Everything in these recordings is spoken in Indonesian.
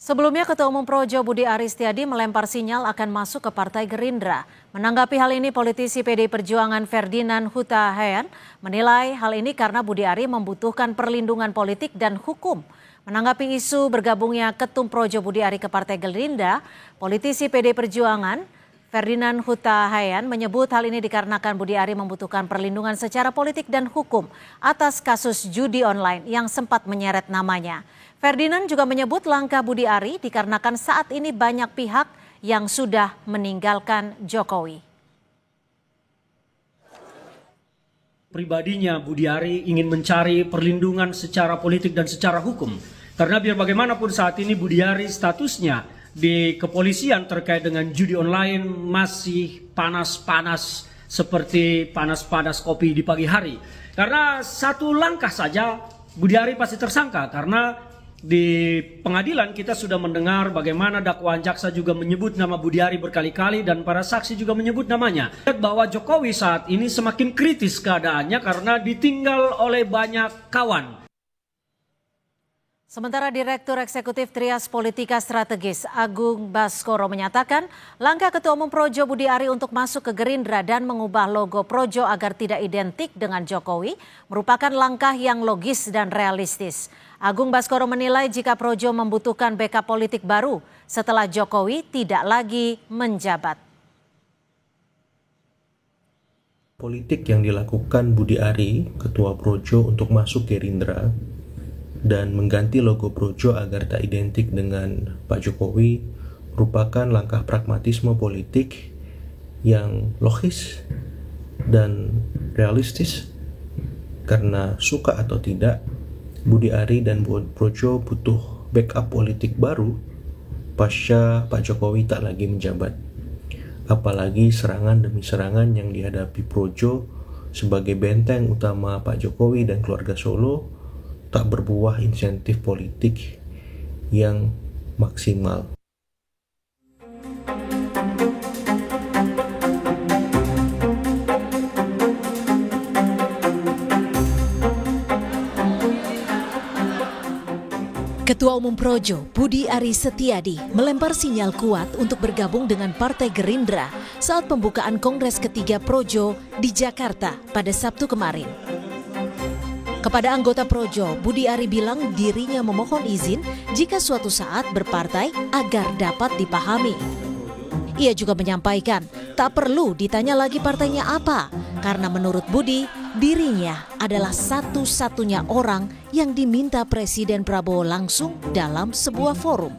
Sebelumnya, Ketua Umum Projo Budi Aris Setiadi melempar sinyal akan masuk ke Partai Gerindra. Menanggapi hal ini, politisi PDI Perjuangan Ferdinand Huta Heian menilai hal ini karena Budi Aris membutuhkan perlindungan politik dan hukum. Menanggapi isu bergabungnya Ketum Projo Budi Aris ke Partai Gerindra, politisi PDI Perjuangan Ferdinand Huta Heian menyebut hal ini dikarenakan Budi Aris membutuhkan perlindungan secara politik dan hukum atas kasus judi online yang sempat menyeret namanya. Ferdinand juga menyebut langkah Budi Aris dikarenakan saat ini banyak pihak yang sudah meninggalkan Jokowi. Pribadinya Budi Aris ingin mencari perlindungan secara politik dan secara hukum. Karena biar bagaimanapun saat ini Budi Aris statusnya di kepolisian terkait dengan judi online masih panas-panas seperti panas-panas kopi di pagi hari. Karena satu langkah saja Budi Aris pasti tersangka karena di pengadilan kita sudah mendengar bagaimana dakwaan jaksa juga menyebut nama Budi Aris berkali-kali dan para saksi juga menyebut namanya. Bahwa Jokowi saat ini semakin kritis keadaannya karena ditinggal oleh banyak kawan. Sementara Direktur Eksekutif Trias Politika Strategis Agung Baskoro menyatakan langkah Ketua Umum Projo Budi Aris untuk masuk ke Gerindra dan mengubah logo Projo agar tidak identik dengan Jokowi merupakan langkah yang logis dan realistis. Agung Baskoro menilai jika Projo membutuhkan backup politik baru setelah Jokowi tidak lagi menjabat. Politik yang dilakukan Budi Aris, Ketua Projo untuk masuk Gerindra dan mengganti logo Projo agar tak identik dengan Pak Jokowi merupakan langkah pragmatisme politik yang logis dan realistis karena suka atau tidak Budi Aris dan Projo butuh backup politik baru pasca Pak Jokowi tak lagi menjabat. Apalagi serangan demi serangan yang dihadapi Projo sebagai benteng utama Pak Jokowi dan keluarga Solo tak berbuah insentif politik yang maksimal. Ketua Umum Projo Budi Aris Setiadi melempar sinyal kuat untuk bergabung dengan Partai Gerindra saat pembukaan Kongres ketiga Projo di Jakarta pada Sabtu kemarin. Kepada anggota Projo, Budi Aris bilang dirinya memohon izin jika suatu saat berpartai agar dapat dipahami. Ia juga menyampaikan tak perlu ditanya lagi partainya apa, karena menurut Budi, dirinya adalah satu-satunya orang yang diminta Presiden Prabowo langsung dalam sebuah forum.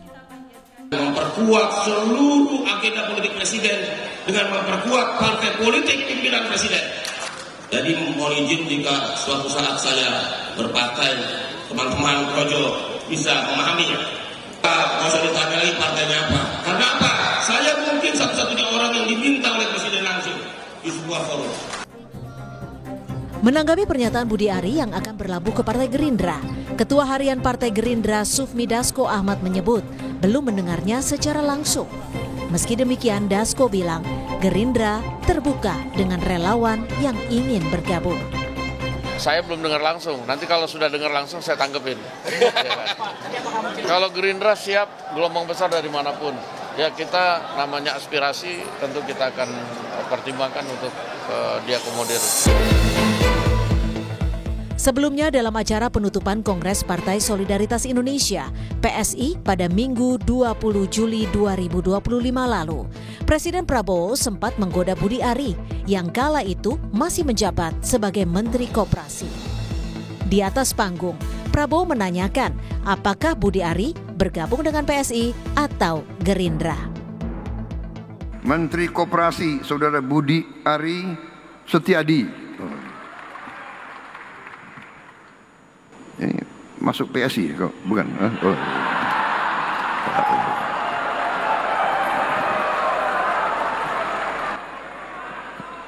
Memperkuat seluruh agenda politik Presiden dengan memperkuat partai politik pimpinan Presiden. Jadi mohon izin jika suatu saat saya berpartai, teman-teman Projo bisa memahaminya. Nggak usah ditanya lagi partainya apa. Karena apa? Saya mungkin satu-satunya orang yang diminta oleh Presiden langsung di sebuah forum. Menanggapi pernyataan Budi Aris yang akan berlabuh ke Partai Gerindra, Ketua Harian Partai Gerindra Sufmi Dasko Ahmad menyebut belum mendengarnya secara langsung. Meski demikian, Dasko bilang Gerindra terbuka dengan relawan yang ingin bergabung. Saya belum dengar langsung, nanti kalau sudah dengar langsung saya tanggepin. Ya kan? Kalau Gerindra siap gelombang besar dari manapun, ya kita namanya aspirasi tentu kita akan pertimbangkan untuk diakomodir. Sebelumnya dalam acara penutupan Kongres Partai Solidaritas Indonesia (PSI) pada Minggu 20 Juli 2025 lalu, Presiden Prabowo sempat menggoda Budi Aris yang kala itu masih menjabat sebagai Menteri Koperasi. Di atas panggung, Prabowo menanyakan apakah Budi Aris bergabung dengan PSI atau Gerindra. Menteri Koperasi Saudara Budi Aris Setiadi. Ini masuk PSI kok, bukan? Oh.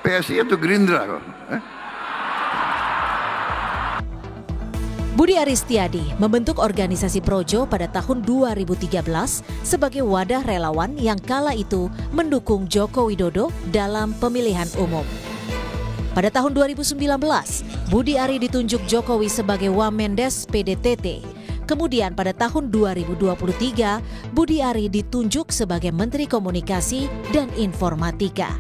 PSI atau Gerindra kok? Budi Aris Setiadi membentuk organisasi Projo pada tahun 2013 sebagai wadah relawan yang kala itu mendukung Joko Widodo dalam pemilihan umum. Pada tahun 2019, Budi Aris ditunjuk Jokowi sebagai Wamendes PDTT. Kemudian pada tahun 2023, Budi Ari ditunjuk sebagai Menteri Komunikasi dan Informatika.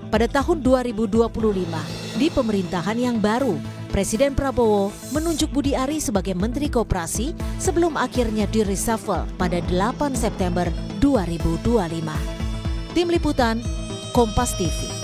Pada tahun 2025, di pemerintahan yang baru, Presiden Prabowo menunjuk Budi Ari sebagai Menteri Koperasi sebelum akhirnya di-reshuffle pada 8 September 2025. Tim Liputan, Kompas TV.